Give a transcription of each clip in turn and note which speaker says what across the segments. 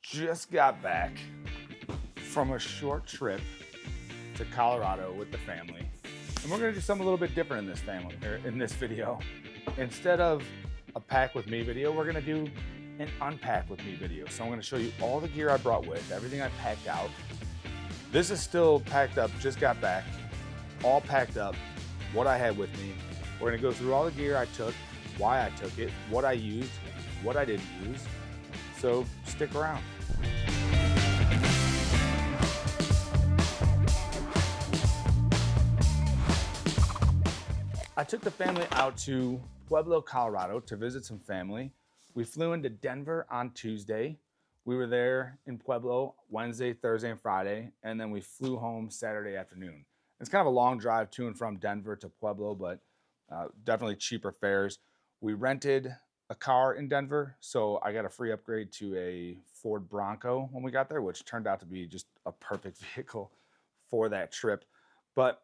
Speaker 1: just got back from a short trip to Colorado with the family. And we're gonna do something a little bit different in this video. Instead of a pack with me video, we're gonna do an unpack with me video. So I'm gonna show you all the gear I brought with, everything I packed out. This is still packed up, just got back, all packed up, what I had with me. We're gonna go through all the gear I took, why I took it, what I used, what I didn't use. So stick around. I took the family out to Pueblo, Colorado to visit some family. We flew into Denver on Tuesday. We were there in Pueblo Wednesday, Thursday, and Friday, and then we flew home Saturday afternoon. It's kind of a long drive to and from Denver to Pueblo, but definitely cheaper fares. We rented a car in Denver, so I got a free upgrade to a Ford Bronco when we got there, which turned out to be just a perfect vehicle for that trip. But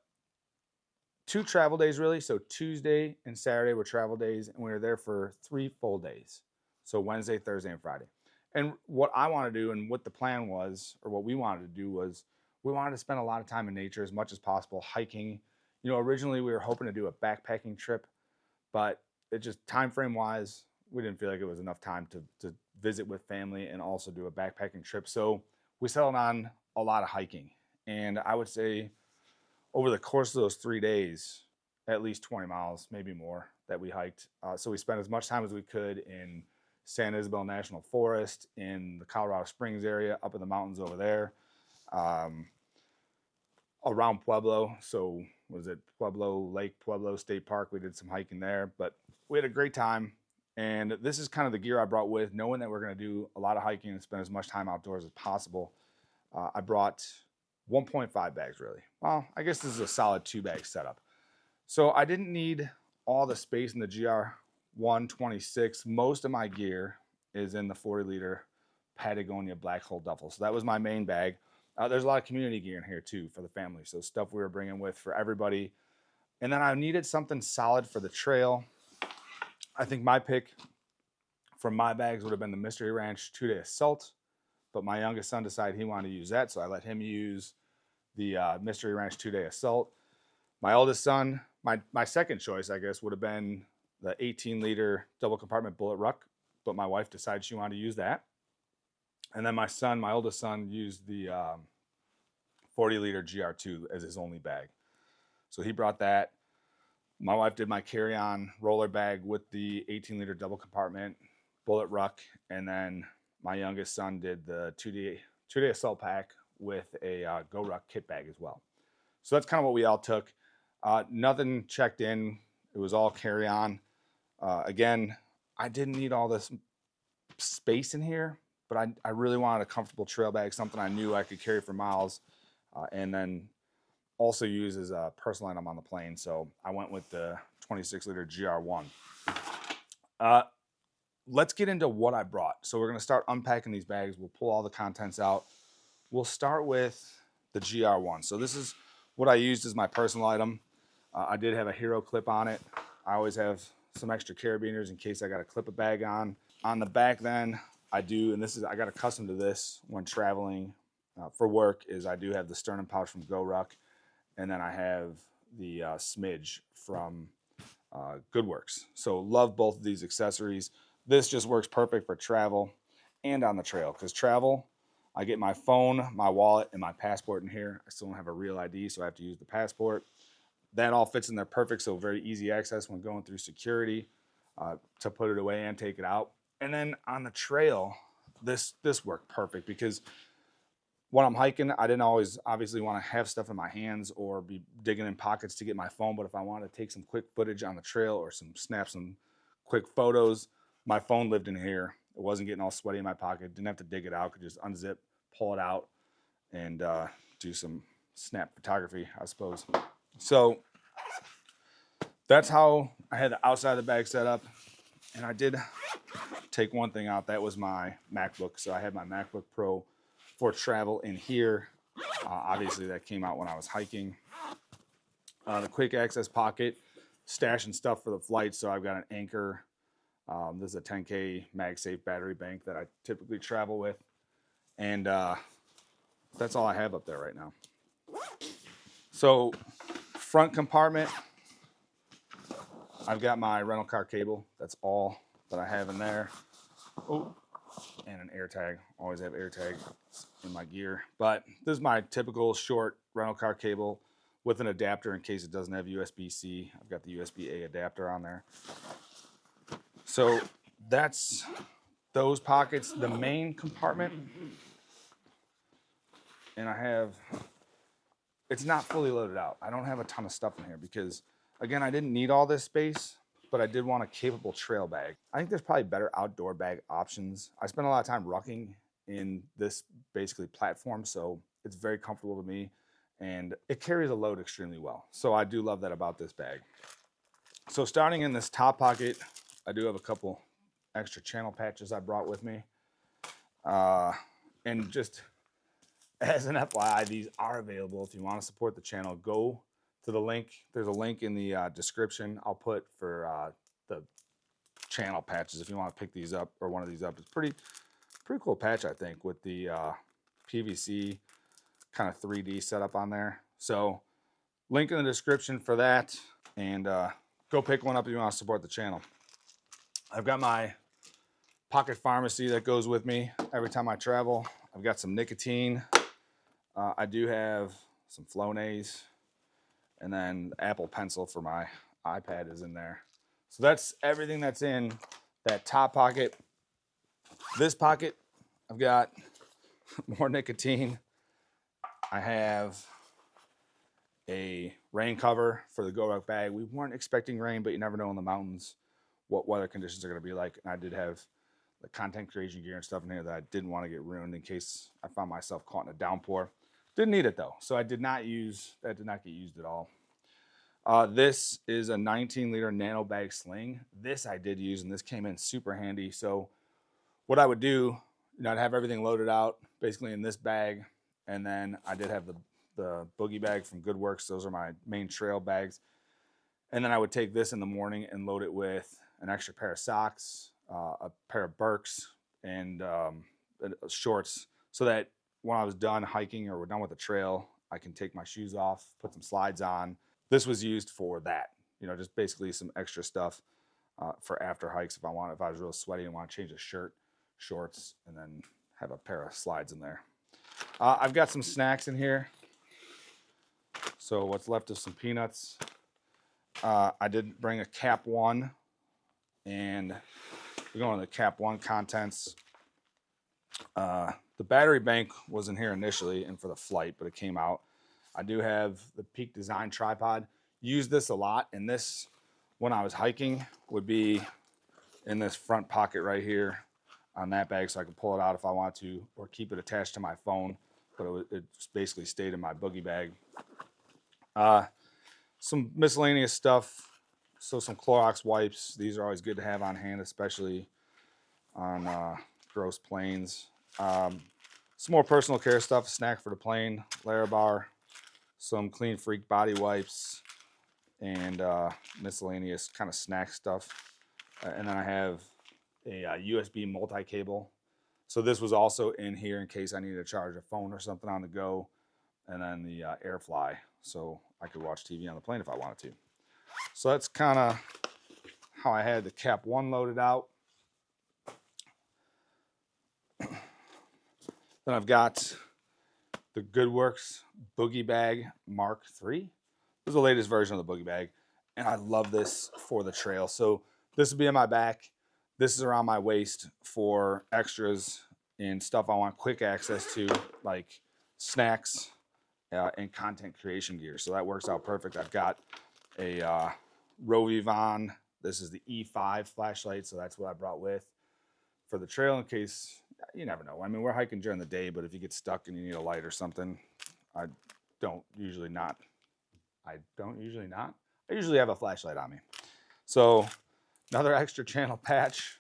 Speaker 1: 2 travel days really, so Tuesday and Saturday were travel days, and we were there for 3 full days. So Wednesday, Thursday, and Friday. And what I want to do and what the plan was, or what we wanted to do was, we wanted to spend a lot of time in nature as much as possible, hiking. You know, originally we were hoping to do a backpacking trip, but it just time frame wise, we didn't feel like it was enough time to visit with family and also do a backpacking trip. So we settled on a lot of hiking. And I would say over the course of those 3 days, at least 20 miles, maybe more, that we hiked. So we spent as much time as we could in San Isabel National Forest, in the Colorado Springs area, up in the mountains over there, around Pueblo. So was it Pueblo, Lake Pueblo State Park? We did some hiking there, but we had a great time. And this is kind of the gear I brought with, knowing that we're going to do a lot of hiking and spend as much time outdoors as possible. I brought 1.5 bags really. Well, I guess this is a solid 2-bag setup. So I didn't need all the space in the GR1 26. Most of my gear is in the 40-liter Patagonia black hole duffel. So that was my main bag. There's a lot of community gear in here too for the family. So stuff we were bringing with for everybody. And then I needed something solid for the trail. I think my pick from my bags would have been the Mystery Ranch 2-Day Assault, but my youngest son decided he wanted to use that, so I let him use the Mystery Ranch 2-Day Assault. My oldest son, my second choice, I guess, would have been the 18-liter double compartment Bullet Ruck, but my wife decided she wanted to use that. And then my oldest son, used the 40-liter GR2 as his only bag. So he brought that. My wife did my carry-on roller bag with the 18-liter double compartment Bullet Ruck, and then my youngest son did the 2-day assault pack with a Go Ruck kit bag as well. So that's kind of what we all took. Nothing checked in. It was all carry-on. Again, I didn't need all this space in here, but I really wanted a comfortable trail bag, something I knew I could carry for miles, and then also use as a personal item on the plane. So I went with the 26-liter GR1. Let's get into what I brought. So we're going to start unpacking these bags. We'll pull all the contents out. We'll start with the GR1. So this is what I used as my personal item. I did have a hero clip on it. I always have some extra carabiners in case I got to clip a bag on. On the back then, I do, and I got accustomed to this when traveling for work, is I do have the sternum pouch from Go Ruck. And then I have the smidge from GoodWorks. So love both of these accessories. This just works perfect for travel and on the trail. Because travel, I get my phone, my wallet, and my passport in here. I still don't have a real ID, so I have to use the passport. That all fits in there perfect, so very easy access when going through security to put it away and take it out. And then on the trail, this worked perfect because when I'm hiking, I didn't always obviously want to have stuff in my hands or be digging in pockets to get my phone. But if I wanted to take some quick footage on the trail or snap some quick photos, my phone lived in here. It wasn't getting all sweaty in my pocket. Didn't have to dig it out. Could just unzip, pull it out, and do some snap photography, I suppose. So that's how I had the outside of the bag set up. And I did take one thing out. That was my MacBook. So I had my MacBook Pro for travel in here. Obviously that came out when I was hiking. The quick access pocket, stashing stuff for the flight. So I've got an Anchor. This is a 10K MagSafe battery bank that I typically travel with. And that's all I have up there right now. So front compartment, I've got my rental car cable. That's all that I have in there. Oh, and an air tag. Always have air tag in my gear. But this is my typical short rental car cable with an adapter in case it doesn't have USB-C. I've got the USB-A adapter on there. So that's those pockets. The main compartment, and I have, it's not fully loaded out. I don't have a ton of stuff in here because, again, I didn't need all this space, but I did want a capable trail bag. I think there's probably better outdoor bag options. I spend a lot of time rucking in this basically platform, so it's very comfortable to me, and it carries a load extremely well. So I do love that about this bag. So starting in this top pocket, I do have a couple extra channel patches I brought with me. And just as an FYI, these are available if you want to support the channel. Go to the link. There's a link in the description I'll put for the channel patches if you want to pick these up or one of these up. It's pretty cool patch, I think, with the PVC kind of 3D setup on there. So link in the description for that, and go pick one up if you want to support the channel. I've got my pocket pharmacy that goes with me every time I travel. I've got some nicotine. I do have some Flonase, and then the Apple Pencil for my iPad is in there. So that's everything that's in that top pocket. This pocket, I've got more nicotine. I have a rain cover for the GoRuck bag. We weren't expecting rain, but you never know in the mountains what weather conditions are going to be like. And I did have the content creation gear and stuff in here that I didn't want to get ruined in case I found myself caught in a downpour. Didn't need it though, so I did not use that. Did not get used at all. This is a 19-liter nano bag sling. This I did use, and this came in super handy. So what I would do, I'd have everything loaded out basically in this bag, and then I did have the Boogie Bag from GoodWorks. Those are my main trail bags. And then I would take this in the morning and load it with an extra pair of socks, a pair of Birks, and shorts, so that when I was done hiking or we're done with the trail, I can take my shoes off, put some slides on. This was used for that, just basically some extra stuff for after hikes if I was real sweaty and want to change a shirt, shorts, and then have a pair of slides in there. I've got some snacks in here. So what's left is some peanuts. I did bring a CAP1, and we're going to the CAP1 contents. The battery bank was in here initially and for the flight, but it came out. I do have the Peak Design tripod. Use this a lot, and this, when I was hiking, would be in this front pocket right here on that bag, so I could pull it out if I want to, or keep it attached to my phone, but it basically stayed in my Boogie Bag. Some miscellaneous stuff, so some Clorox wipes. These are always good to have on hand, especially on gross planes. Some more personal care stuff, a snack for the plane, Larabar, some Clean Freak body wipes, and miscellaneous kind of snack stuff. And then I have a USB multi-cable. So this was also in here in case I needed to charge a phone or something on the go. And then the AirFly, so I could watch TV on the plane if I wanted to. So that's kind of how I had the CAP1 loaded out. Then I've got the GoodWorks Boogie Bag Mark III. This is the latest version of the Boogie Bag, and I love this for the trail. So this will be on my back. This is around my waist for extras and stuff I want quick access to, like snacks and content creation gear. So that works out perfect. I've got a Rovivon. This is the E5 flashlight, so that's what I brought with for the trail in case, you never know. I mean, we're hiking during the day, but if you get stuck and you need a light or something, I usually have a flashlight on me. So another extra channel patch.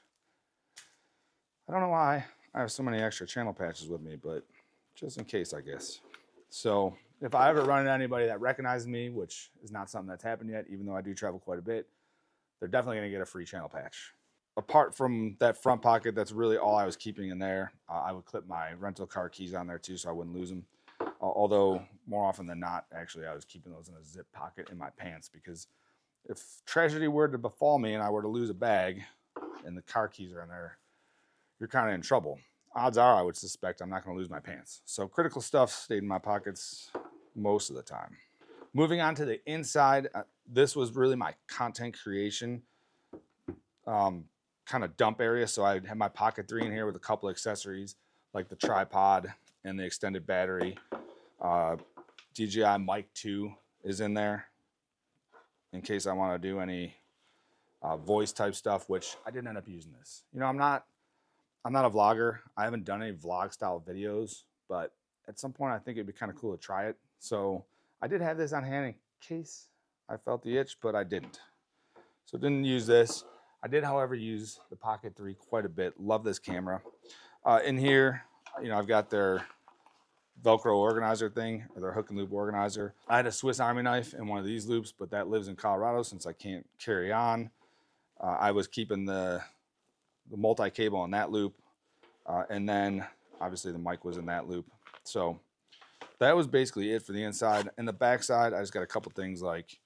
Speaker 1: I don't know why I have so many extra channel patches with me, but just in case, I guess. So if I ever run into anybody that recognizes me, which is not something that's happened yet, even though I do travel quite a bit, they're definitely going to get a free channel patch. apart from that front pocket, that's really all I was keeping in there. I would clip my rental car keys on there too, so I wouldn't lose them. Although more often than not, actually, I was keeping those in a zip pocket in my pants, because if tragedy were to befall me and I were to lose a bag and the car keys are in there, you're kind of in trouble. Odds are I would suspect I'm not going to lose my pants. So critical stuff stayed in my pockets most of the time. Moving on to the inside, this was really my content creation kind of dump area. So I had my Pocket 3 in here with a couple of accessories like the tripod and the extended battery. DJI Mic 2 is in there in case I want to do any voice type stuff, which I didn't end up using this. You know, I'm not a vlogger. I haven't done any vlog style videos, but at some point I think it'd be kind of cool to try it. So I did have this on hand in case I felt the itch, but I didn't. So didn't use this. I did, however, use the Pocket 3 quite a bit. Love this camera. In here, you know, I've got their Velcro organizer thing, or their hook and loop organizer. I had a Swiss Army knife in one of these loops, but that lives in Colorado since I can't carry on. I was keeping the multi-cable in that loop. And then obviously the mic was in that loop. So that was basically it for the inside. And the back side, I just got a couple things like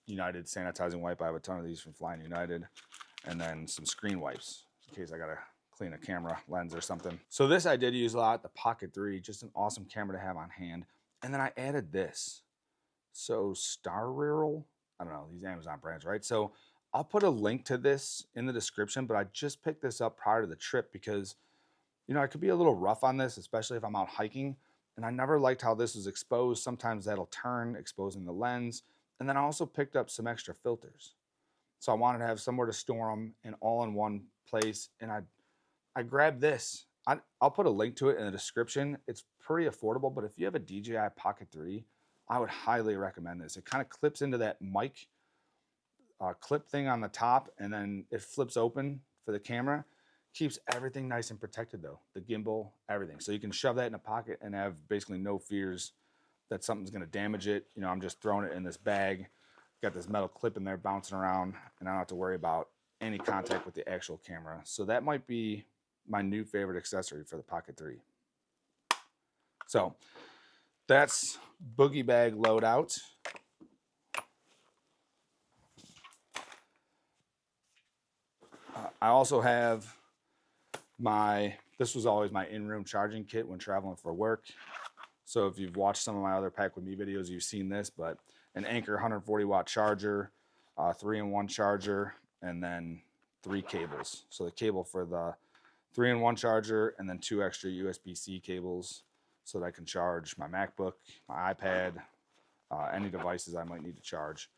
Speaker 1: United sanitizing wipe. I have a ton of these from Flying United. And then some screen wipes in case I got to clean a camera lens or something. So this I did use a lot, the Pocket 3, just an awesome camera to have on hand. And then I added this. So Star Rural, I don't know, these Amazon brands, right? So I'll put a link to this in the description, but I just picked this up prior to the trip because, you know, I could be a little rough on this, especially if I'm out hiking. And I never liked how this was exposed. Sometimes that'll turn, exposing the lens. And then I also picked up some extra filters. So I wanted to have somewhere to store them and all in one place. And I grabbed this. I'll put a link to it in the description. It's pretty affordable, but if you have a DJI Pocket 3, I would highly recommend this. It kind of clips into that mic clip thing on the top, and then it flips open for the camera. Keeps everything nice and protected though. The gimbal, everything. So you can shove that in a pocket and have basically no fears that something's gonna damage it. You know, I'm just throwing it in this bag. Got this metal clip in there bouncing around, and I don't have to worry about any contact with the actual camera. So that might be my new favorite accessory for the Pocket 3. So that's Boogie Bag Loadout. I also have this was always my in-room charging kit when traveling for work. So if you've watched some of my other Pack With Me videos, you've seen this, but an Anker 140 watt charger, 3-in-1 charger, and then 3 cables. So the cable for the 3-in-1 charger, and then 2 extra USB-C cables so that I can charge my MacBook, my iPad, any devices I might need to charge,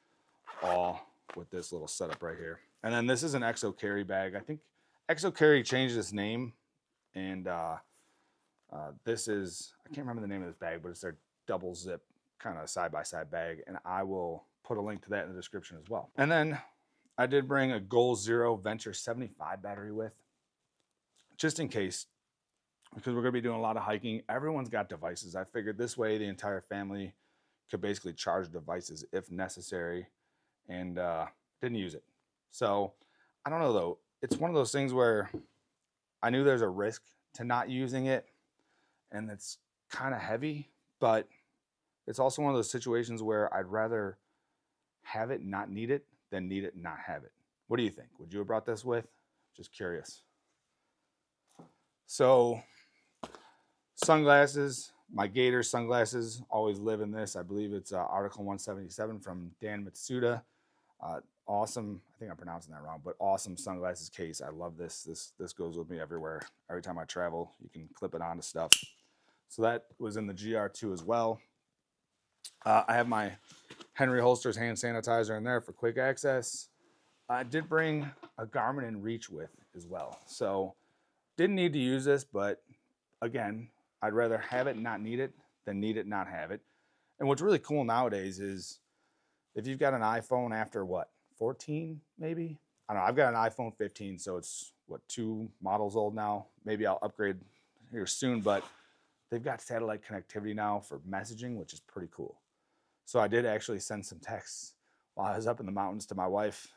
Speaker 1: all with this little setup right here. And then this is an Exo Carry bag. I think Exo Carry changed its name, and this is, I can't remember the name of this bag, but it's their double zip kind of side-by-side bag, and I will put a link to that in the description as well. And then I did bring a Goal Zero Venture 75 battery with, just in case, because we're going to be doing a lot of hiking. Everyone's got devices. I figured this way the entire family could basically charge devices if necessary, and didn't use it. So I don't know though. It's one of those things where I knew there's a risk to not using it, and it's kind of heavy, but it's also one of those situations where I'd rather have it, not need it, than need it, not have it. What do you think? Would you have brought this with? Just curious. So sunglasses, my Gator sunglasses always live in this. I believe it's Article 177 from Dan Matsuda. Awesome, I think I'm pronouncing that wrong, but awesome sunglasses case. I love this. This goes with me everywhere. Every time I travel, you can clip it onto stuff. So that was in the GR2 as well. I have my Henry Holster's hand sanitizer in there for quick access. I did bring a Garmin InReach with as well. So didn't need to use this, but again, I'd rather have it, not need it, than need it, not have it. And what's really cool nowadays is if you've got an iPhone after what, 14 maybe? I don't know, I've got an iPhone 15, so it's what, 2 models old now. Maybe I'll upgrade here soon, but they've got satellite connectivity now for messaging, which is pretty cool. So I did actually send some texts while I was up in the mountains to my wife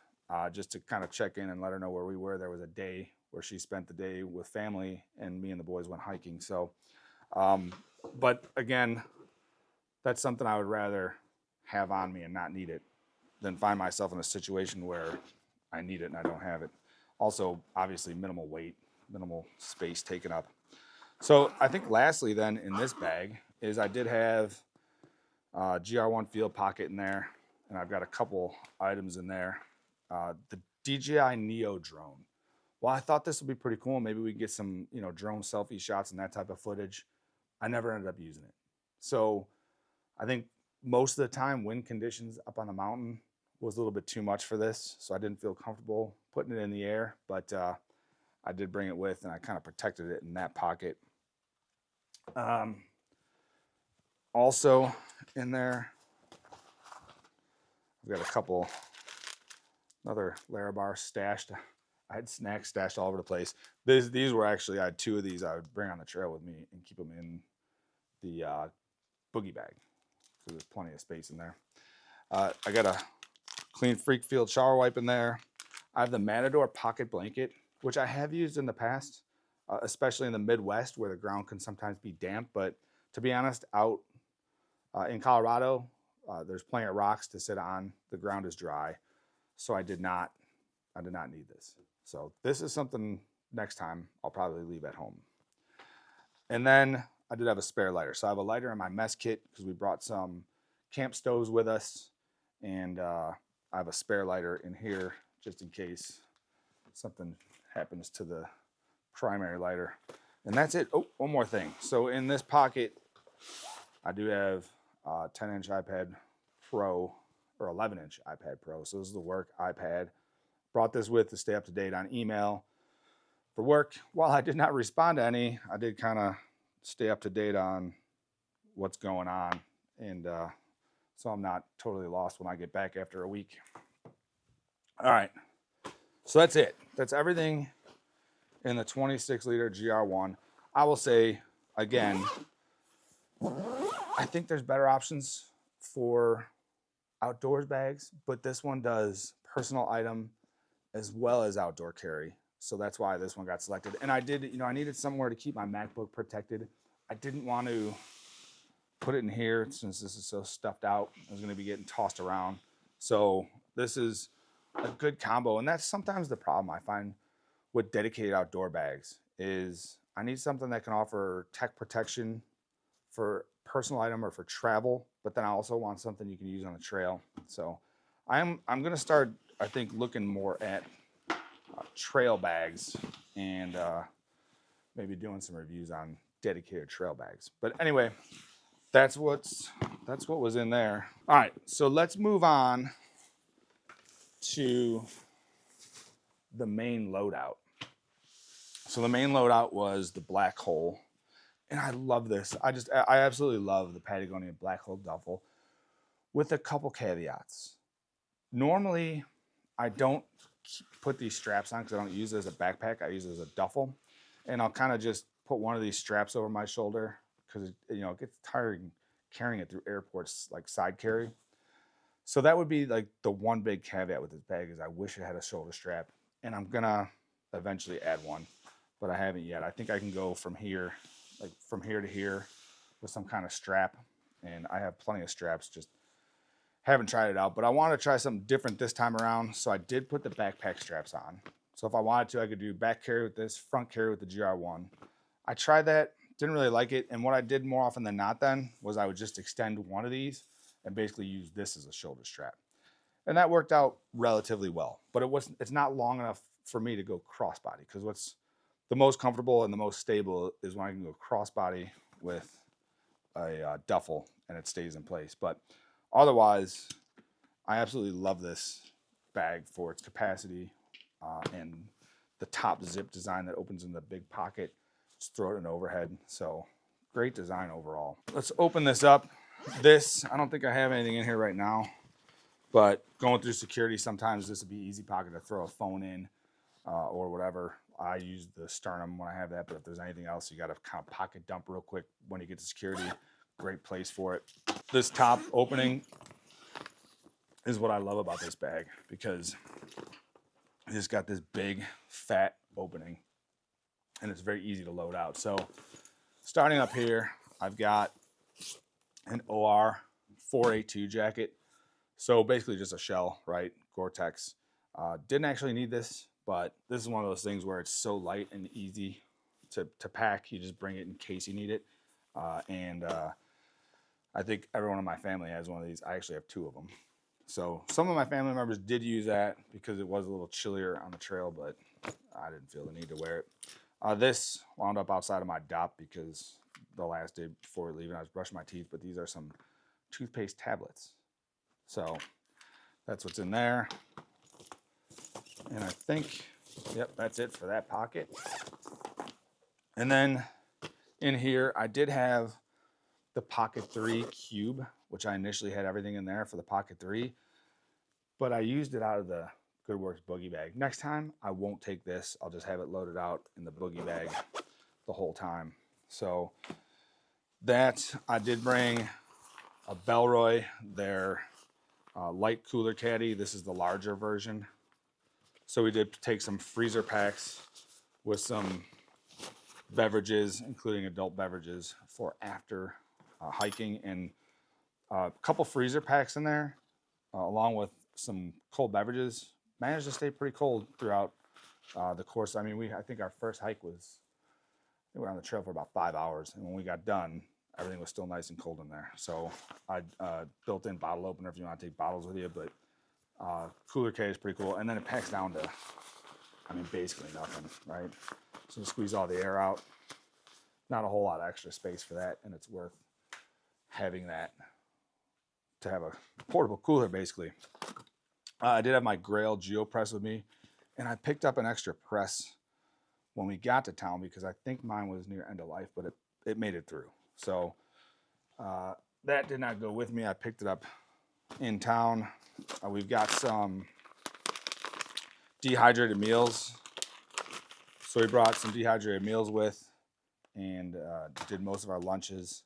Speaker 1: just to kind of check in and let her know where we were. There was a day where she spent the day with family, and me and the boys went hiking. So, but again, that's something I would rather have on me and not need it than find myself in a situation where I need it and I don't have it. Also, obviously, minimal weight, minimal space taken up. So I think lastly then in this bag is I did have GR1 field pocket in there, and I've got a couple items in there. The DJI Neo drone. Well, I thought this would be pretty cool. Maybe we can get some, drone selfie shots and that type of footage. I never ended up using it. So I think most of the time wind conditions up on the mountain was a little bit too much for this. So I didn't feel comfortable putting it in the air, but I did bring it with, and I kind of protected it in that pocket. Also in there, I've got a couple, another Larabar stashed. I had snacks stashed all over the place. These were actually, I had 2 of these I would bring on the trail with me and keep them in the boogie bag. So there's plenty of space in there. I got a Clean Freak Field shower wipe in there. I have the Matador pocket blanket, which I have used in the past, especially in the Midwest where the ground can sometimes be damp. But to be honest, out in Colorado, there's plenty of rocks to sit on. The ground is dry. So I did not need this. So this is something next time I'll probably leave at home. And then I did have a spare lighter. So I have a lighter in my mess kit because we brought some camp stoves with us. And I have a spare lighter in here just in case something happens to the primary lighter. And that's it. Oh, one more thing. So in this pocket, I do have a 10-inch iPad Pro or 11-inch iPad Pro. So this is the work iPad. Brought this with to stay up to date on email for work. While I did not respond to any, I did kind of stay up to date on what's going on. And so I'm not totally lost when I get back after a week. All right. So that's it. That's everything in the 26-liter GR1. I will say, again, I think there's better options for outdoors bags, but this one does personal item as well as outdoor carry. So that's why this one got selected. And I did, I needed somewhere to keep my MacBook protected. I didn't want to put it in here since this is so stuffed out. I was going to be getting tossed around. So this is a good combo. And that's sometimes the problem I find with dedicated outdoor bags is I need something that can offer tech protection for personal item or for travel, but then I also want something you can use on the trail. So I'm going to start, I think, looking more at trail bags and maybe doing some reviews on dedicated trail bags. But anyway, that's what was in there. All right, so let's move on to the main loadout. So the main loadout was the black hole. And I love this. I absolutely love the Patagonia black hole duffel with a couple caveats. Normally, I don't put these straps on because I don't use it as a backpack. I use it as a duffel. And I'll kind of just put one of these straps over my shoulder because it gets tiring carrying it through airports like side carry. So that would be like the one big caveat with this bag is I wish it had a shoulder strap. And I'm going to eventually add one, but I haven't yet. I think I can go from here, like from here to here with some kind of strap. And I have plenty of straps, just haven't tried it out. But I want to try something different this time around. So I did put the backpack straps on. So if I wanted to, I could do back carry with this, front carry with the GR1. I tried that, didn't really like it. And what I did more often than not then was I would just extend one of these and basically use this as a shoulder strap. And that worked out relatively well. But it's not long enough for me to go crossbody, because what's the most comfortable and the most stable is when I can go crossbody with a duffel and it stays in place. But otherwise, I absolutely love this bag for its capacity and the top zip design that opens in the big pocket. Just throw it in overhead. So great design overall. Let's open this up. I don't think I have anything in here right now, but going through security, sometimes this would be easy pocket to throw a phone in or whatever. I use the sternum when I have that, but if there's anything else, you got to kind of pocket dump real quick when you get to security. Great place for it. This top opening is what I love about this bag, because It's got this big fat opening, and it's very easy to load out. So starting up here, I've got an OR 4A2 jacket. So basically just a shell, right? Gore-Tex. Didn't actually need this, but this is one of those things where it's so light and easy to pack. You just bring it in case you need it. I think everyone in my family has one of these. I actually have 2 of them. So some of my family members did use that because it was a little chillier on the trail, but I didn't feel the need to wear it. This wound up outside of my DOP because the last day before leaving, I was brushing my teeth, but these are some toothpaste tablets. So that's what's in there. And I think, yep, that's it for that pocket. And then in here, I did have the Pocket 3 Cube, which I initially had everything in there for the Pocket 3, but I used it out of the GoodWorks Boogie Bag. Next time, I won't take this. I'll just have it loaded out in the Boogie Bag the whole time. So that, I did bring a Bellroy, their light cooler caddy. This is the larger version. So we did take some freezer packs with some beverages, including adult beverages for after hiking, and a couple freezer packs in there, along with some cold beverages. Managed to stay pretty cold throughout the course. I mean, I think our first hike was, we were on the trail for about 5 hours, and when we got done, everything was still nice and cold in there. So I built in bottle opener if you want to take bottles with you, but cooler case is pretty cool. And then it packs down to, I mean, basically nothing, right? So squeeze all the air out. Not a whole lot of extra space for that, and it's worth having that to have a portable cooler, basically. I did have my Grail GeoPress with me, and I picked up an extra press when we got to town because I think mine was near end of life, but it made it through. So that did not go with me. I picked it up in town. We've got some dehydrated meals. So we brought some dehydrated meals with, and did most of our lunches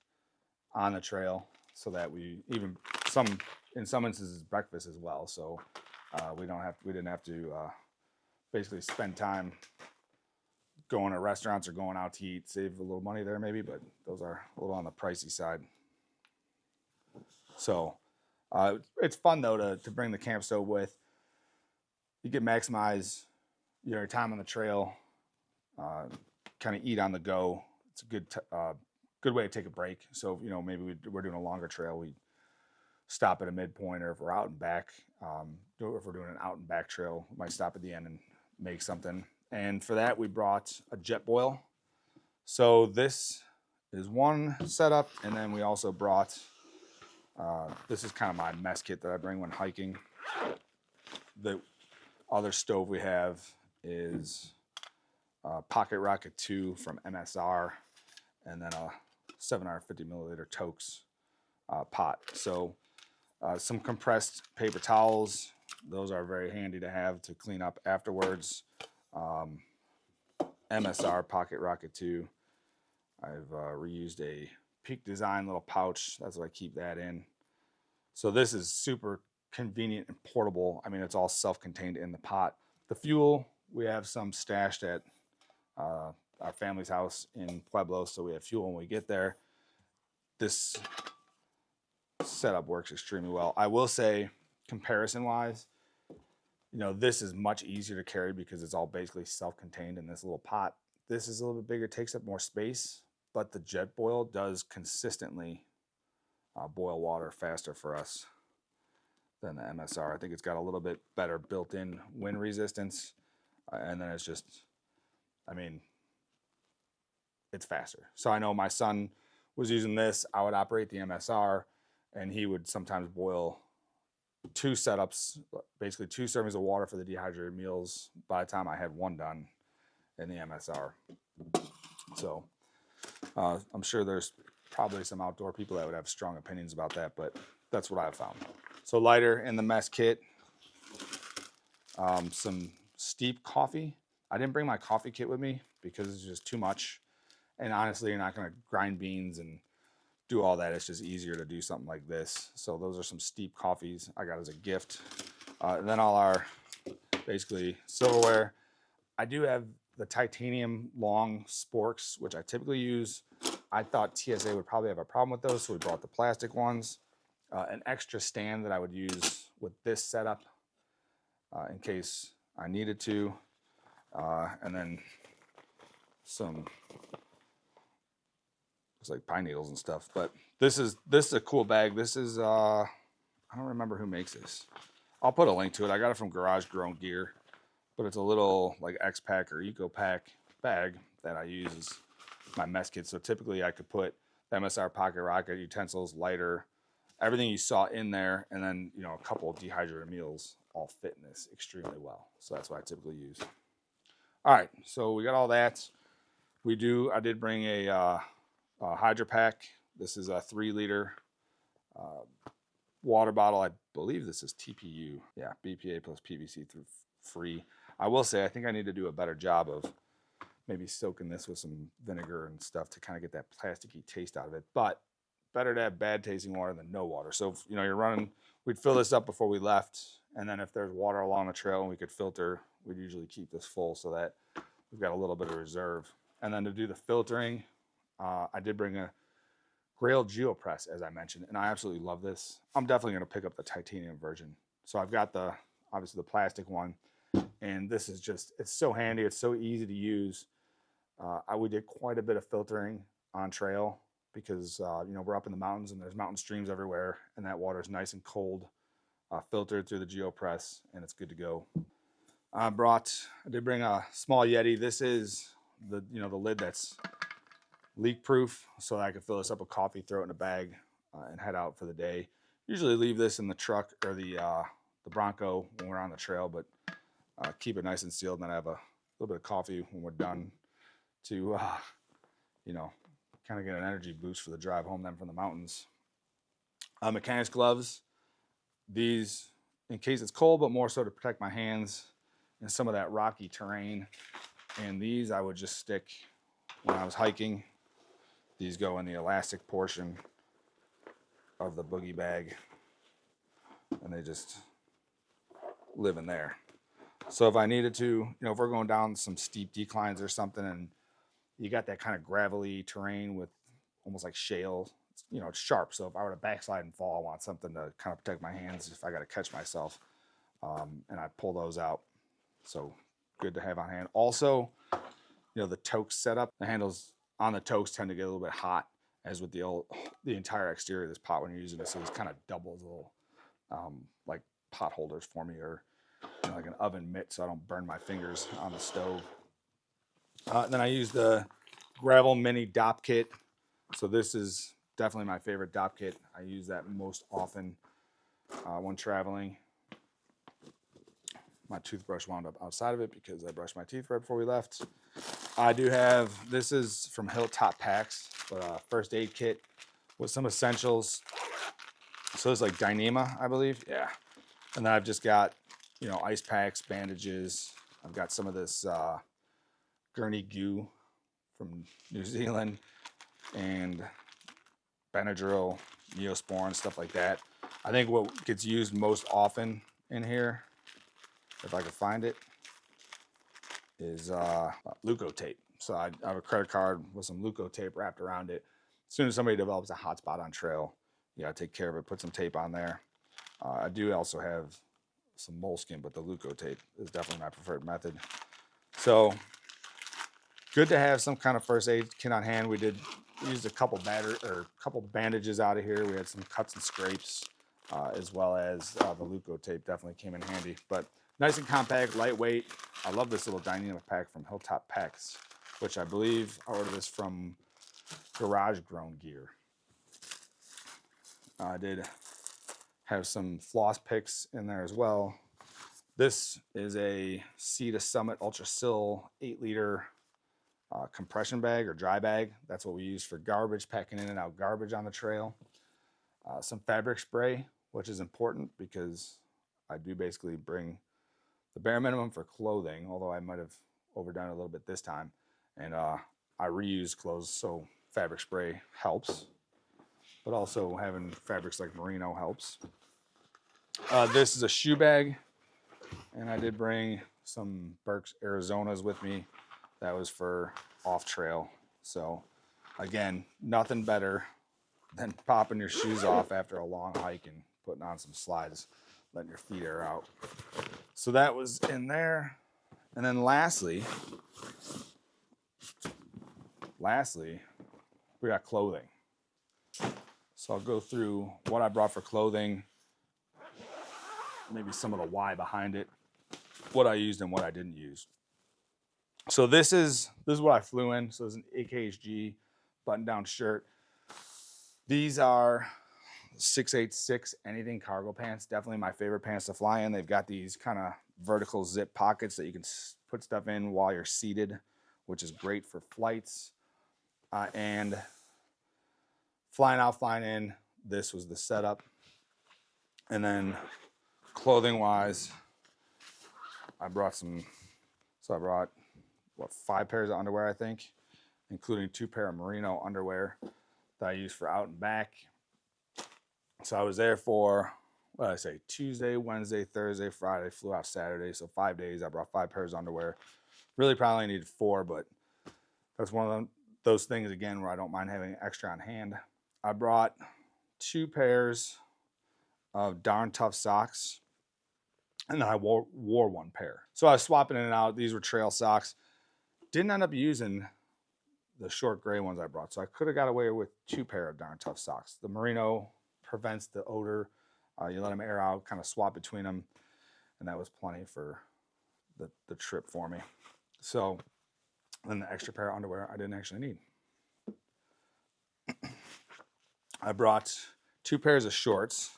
Speaker 1: on the trail, so that we even in some instances breakfast as well. So we didn't have to basically spend time going to restaurants or going out to eat. Save a little money there maybe, but those are a little on the pricey side. So it's fun though to bring the camp stove with. You can maximize your time on the trail, kind of eat on the go. It's a good way to take a break. So, you know, maybe we're doing a longer trail, we stop at a midpoint, or if we're out and back, if we're doing an out and back trail, we might stop at the end and make something. And for that, we brought a jet boil. So this is one setup, and then we also brought, this is kind of my mess kit that I bring when hiking. The other stove we have is Pocket Rocket 2 from MSR, and then a 750 milliliter Tokes pot. So some compressed paper towels. Those are very handy to have to clean up afterwards. MSR Pocket Rocket 2. I've reused a Peak Design little pouch. That's what I keep that in. So this is super convenient and portable. I mean, it's all self-contained in the pot. The fuel, we have some stashed at our family's house in Pueblo, so we have fuel when we get there. This setup works extremely well. I will say, comparison-wise, you know, this is much easier to carry because it's all basically self-contained in this little pot. This is a little bit bigger, takes up more space, but the jet boil does consistently boil water faster for us than the MSR. I think it's got a little bit better built-in wind resistance, and then it's just, I mean, it's faster. So I know my son was using this. I would operate the MSR, and he would sometimes boil 2 setups, basically 2 servings of water for the dehydrated meals by the time I had one done in the MSR. So I'm sure there's probably some outdoor people that would have strong opinions about that, but that's what I've found. So lighter in the mess kit, some steep coffee. I didn't bring my coffee kit with me because it's just too much. And honestly, you're not going to grind beans and do all that. It's just easier to do something like this. So those are some steep coffees I got as a gift. And then all our basically silverware. I do have the titanium long sporks, which I typically use. I thought TSA would probably have a problem with those, so we brought the plastic ones. An extra stand that I would use with this setup in case I needed to. And then some, it's like pine needles and stuff. But this is a cool bag. This is, I don't remember who makes this. I'll put a link to it. I got it from Garage Grown Gear. But it's a little like X-Pack or Eco-Pack bag that I use as my mess kit. So typically I could put MSR pocket rocket, utensils, lighter, everything you saw in there, and then, you know, a couple of dehydrated meals all fit in this extremely well. So that's what I typically use. All right, so we got all that. I did bring a Hydro Pack. This is a 3-liter water bottle. I believe this is TPU. Yeah, BPA plus PVC through free. I will say I think I need to do a better job of maybe soaking this with some vinegar and stuff to kind of get that plasticky taste out of it. But better to have bad tasting water than no water. So if, you know, you're running, we'd fill this up before we left, and then if there's water along the trail and we could filter, we'd usually keep this full so that we've got a little bit of reserve. And then to do the filtering, I did bring a Grail GeoPress, as I mentioned, and I absolutely love this. I'm definitely going to pick up the titanium version. So I've got obviously the plastic one, and this is just, it's so handy. It's so easy to use. We did quite a bit of filtering on trail because, you know, we're up in the mountains and there's mountain streams everywhere, and that water is nice and cold, filtered through the GeoPress, and it's good to go. I did bring a small Yeti. This is the lid that's leak proof, so that I could fill this up with coffee, throw it in a bag, and head out for the day. Usually leave this in the truck or the Bronco when we're on the trail, but keep it nice and sealed, and then I have a little bit of coffee when we're done to, you know, kind of get an energy boost for the drive home then from the mountains. Mechanics gloves. These, in case it's cold, but more so to protect my hands in some of that rocky terrain. And these I would just stick when I was hiking. These go in the elastic portion of the boogie bag, and they just live in there. So if I needed to, you know, if we're going down some steep declines or something, and you got that kind of gravelly terrain with almost like shale, you know, it's sharp. So if I were to backslide and fall, I want something to kind of protect my hands if I got to catch myself. And I pull those out. So good to have on hand. Also, you know, the toque setup, the handles on the toques tend to get a little bit hot, as with the entire exterior of this pot when you're using it. So this kind of doubles little like pot holders for me, or, you know, like an oven mitt, so I don't burn my fingers on the stove. Then I use the Gravel Mini Dop Kit. So this is definitely my favorite Dop Kit. I use that most often when traveling. My toothbrush wound up outside of it because I brushed my teeth right before we left. I do have, this is from Hilltop Packs, but a first aid kit with some essentials. So it's like Dyneema, I believe. Yeah. And then I've just got, you know, ice packs, bandages. I've got some of this Gurney goo from New Zealand, and Benadryl, Neosporin, stuff like that. I think what gets used most often in here, if I could find it, is Leukotape. So I have a credit card with some Leukotape wrapped around it. As soon as somebody develops a hot spot on trail, you gotta take care of it, put some tape on there. I do also have some moleskin, but the Leukotape is definitely my preferred method. So good to have some kind of first aid kit on hand. We used a couple bandages out of here. We had some cuts and scrapes, as well as the Leukotape definitely came in handy. But nice and compact, lightweight. I love this little Dyneema pack from Hilltop Packs, which I believe I ordered this from Garage Grown Gear. I did have some floss picks in there as well. This is a Sea to Summit Ultra Sil 8-liter compression bag or dry bag. That's what we use for garbage, packing in and out garbage on the trail. Some fabric spray, which is important because I do basically bring the bare minimum for clothing, although I might have overdone it a little bit this time. And I reuse clothes, so fabric spray helps. But also having fabrics like merino helps. This is a shoe bag, And I did bring some Burke's Arizonas with me. That was for off trail. So again, nothing better than popping your shoes off after a long hike and putting on some slides, letting your feet air out. So that was in there. And then lastly, we got clothing. So I'll go through what I brought for clothing, maybe some of the why behind it, what I used and what I didn't use. So this is what I flew in. So it's an AKHG button-down shirt. These are 686 anything cargo pants. Definitely my favorite pants to fly in. They've got these kind of vertical zip pockets that you can put stuff in while you're seated, which is great for flights. And flying out, flying in, this was the setup. And then clothing-wise, I brought 5 pairs of underwear, I think, including 2 pair of merino underwear that I use for out and back. So I was there for, what did I say, Tuesday, Wednesday, Thursday, Friday, flew out Saturday. So 5 days, I brought 5 pairs of underwear. Really probably needed 4, but that's one of those things, again, where I don't mind having extra on hand. I brought 2 pairs of darn tough socks, and then I wore 1 pair. So I was swapping in and out. These were trail socks. Didn't end up using the short gray ones I brought, so I could have got away with 2 pair of darn tough socks. The merino prevents the odor. You let them air out, kind of swap between them, and that was plenty for the trip for me. So then the extra pair of underwear I didn't actually need. I brought 2 pairs of shorts.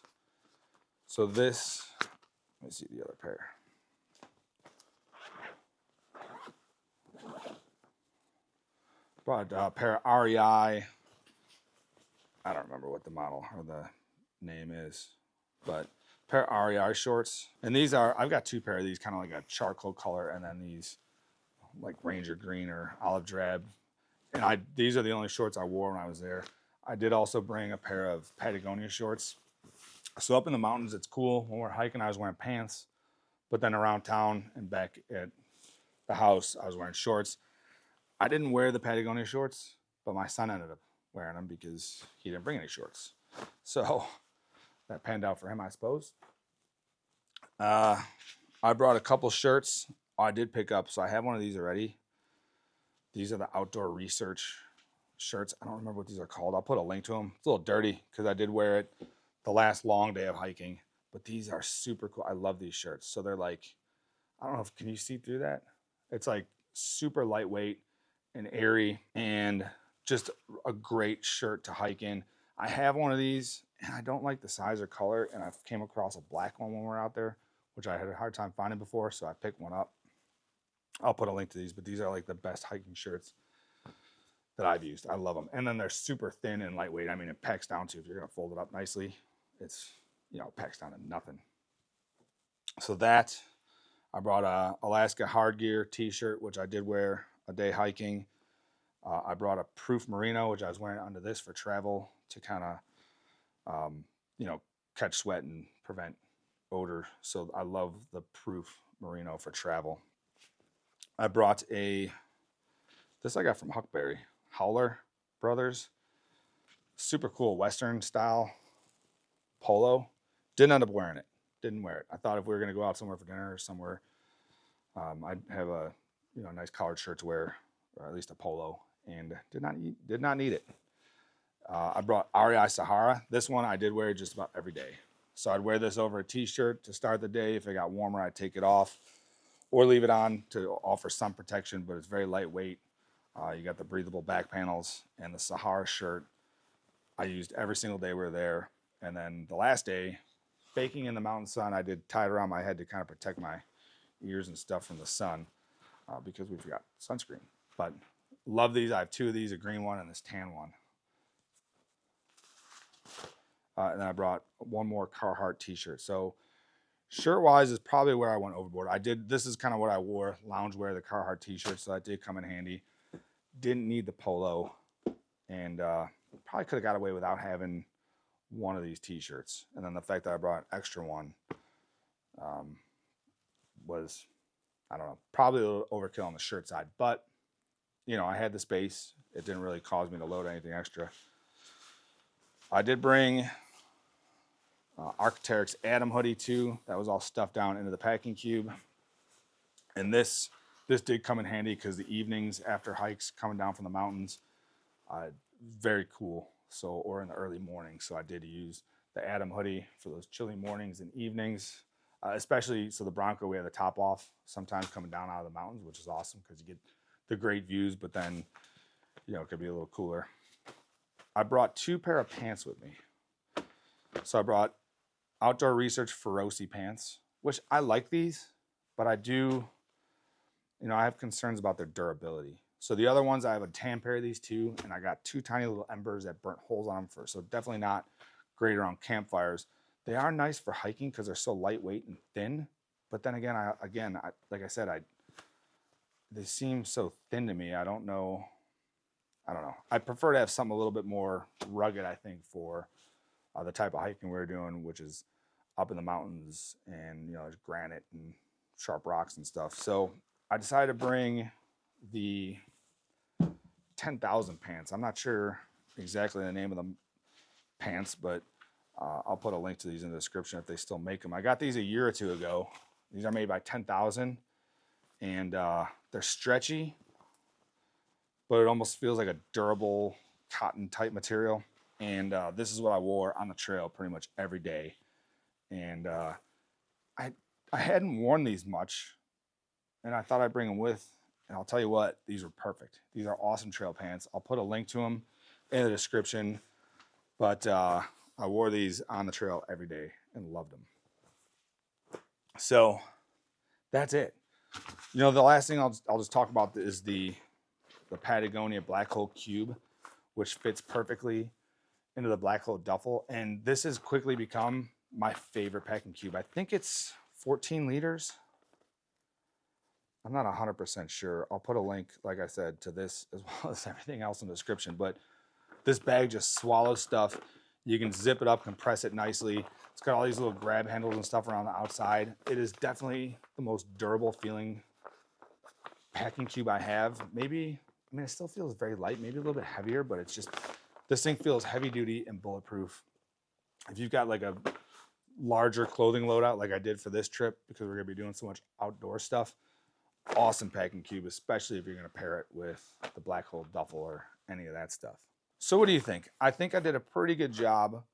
Speaker 1: So this, let me see the other pair. Brought a pair of REI. I don't remember what the model or the name is, but a pair of REI shorts. And these are, I've got 2 pair of these, kind of like a charcoal color, and then these like Ranger green or olive drab. And these are the only shorts I wore when I was there. I did also bring a pair of Patagonia shorts. So up in the mountains, it's cool. When we're hiking, I was wearing pants, but then around town and back at the house, I was wearing shorts. I didn't wear the Patagonia shorts, but my son ended up wearing them because he didn't bring any shorts. So that panned out for him, I suppose. I brought a couple shirts. I did pick up, so I have one of these already. These are the Outdoor Research shirts. I don't remember what these are called. I'll put a link to them. It's a little dirty because I did wear it the last long day of hiking, but these are super cool. I love these shirts. So they're like, I don't know if, can you see through that? It's like super lightweight and airy and just a great shirt to hike in. I have one of these and I don't like the size or color, and I came across a black one when we were out there, which I had a hard time finding before, so I picked one up. I'll put a link to these, but these are like the best hiking shirts that I've used. I love them. And then they're super thin and lightweight. I mean, it packs down to, if you're going to fold it up nicely, it's, you know, packs down to nothing. So that, I brought a Alaska Hard Gear t-shirt, which I did wear a day hiking. I brought a Proof Merino, which I was wearing under this for travel to kind of, you know, catch sweat and prevent odor. So I love the Proof Merino for travel. I brought this I got from Huckberry, Howler Brothers. Super cool Western style polo. Didn't end up wearing it. Didn't wear it. I thought if we were going to go out somewhere for dinner or somewhere, I'd have a, you know, nice collared shirt to wear, or at least a polo, and did not need it. I brought REI Sahara. This one I did wear just about every day. So I'd wear this over a t-shirt to start the day. If it got warmer, I'd take it off or leave it on to offer some protection, but it's very lightweight. You got the breathable back panels, and the Sahara shirt I used every single day we were there. And then the last day, baking in the mountain sun, I did tie it around my head to kind of protect my ears and stuff from the sun because we forgot sunscreen. But love these. I have 2 of these, a green one and this tan one. And then I brought one more Carhartt t-shirt. So shirt-wise is probably where I went overboard. This is kind of what I wore, loungewear, the Carhartt t-shirt, so that did come in handy. Didn't need the polo, and probably could have got away without having one of these t-shirts. And then the fact that I brought an extra one was, I don't know, probably a little overkill on the shirt side, but you know, I had the space. It didn't really cause me to load anything extra. I did bring Arc'teryx Atom hoodie too. That was all stuffed down into the packing cube. And this did come in handy because the evenings after hikes coming down from the mountains, very cool. So, or in the early morning. So I did use the Atom hoodie for those chilly mornings and evenings, especially, so the Bronco, we have the top off sometimes coming down out of the mountains, which is awesome because you get the great views, but then, you know, it could be a little cooler. I brought 2 pair of pants with me. So I brought Outdoor Research Feroci pants, which I like these, but I do, you know, I have concerns about their durability. So the other ones, I have a tan pair of these too, and I got 2 tiny little embers that burnt holes on them for, so definitely not great around campfires. They are nice for hiking because they're so lightweight and thin, but then again, like I said, they seem so thin to me. I don't know. I prefer to have something a little bit more rugged, I think, for the type of hiking we're doing, which is up in the mountains and, you know, there's granite and sharp rocks and stuff. So I decided to bring the 10,000 pants. I'm not sure exactly the name of the pants, but I'll put a link to these in the description if they still make them. I got these a year or 2 ago. These are made by 10,000, and they're stretchy, but it almost feels like a durable cotton type material. And this is what I wore on the trail pretty much every day. And I hadn't worn these much, and I thought I'd bring them with. And I'll tell you what, these are perfect. These are awesome trail pants. I'll put a link to them in the description. But I wore these on the trail every day and loved them. So that's it. You know, the last thing I'll just talk about is the Patagonia Black Hole Cube, which fits perfectly into the Black Hole Duffel. And this has quickly become my favorite packing cube. I think it's 14 liters. I'm not 100% sure. I'll put a link, like I said, to this as well as everything else in the description. But this bag just swallows stuff. You can zip it up, compress it nicely. It's got all these little grab handles and stuff around the outside. It is definitely the most durable feeling packing cube I have. Maybe, I mean, it still feels very light, maybe a little bit heavier, but it's just, this thing feels heavy duty and bulletproof. If you've got like a larger clothing loadout like I did for this trip, because we're gonna be doing so much outdoor stuff, awesome packing cube, especially if you're gonna pair it with the Black Hole Duffel or any of that stuff. So what do you think? I think I did a pretty good job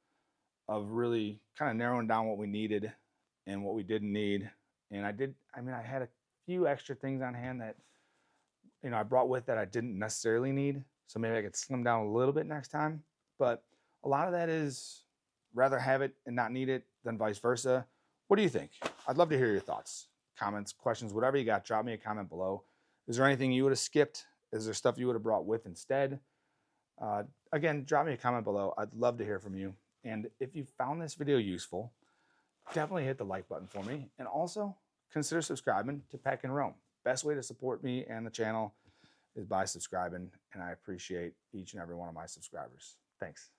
Speaker 1: of really kind of narrowing down what we needed and what we didn't need. And I had a few extra things on hand that, you know, I brought with that I didn't necessarily need. So maybe I could slim down a little bit next time. But a lot of that is rather have it and not need it than vice versa. What do you think? I'd love to hear your thoughts, comments, questions, whatever you got. Drop me a comment below. Is there anything you would have skipped? Is there stuff you would have brought with instead? Again, drop me a comment below. I'd love to hear from you. And if you found this video useful, definitely hit the like button for me. And also consider subscribing to Pack and Roam. Best way to support me and the channel is by subscribing. And I appreciate each and every one of my subscribers. Thanks.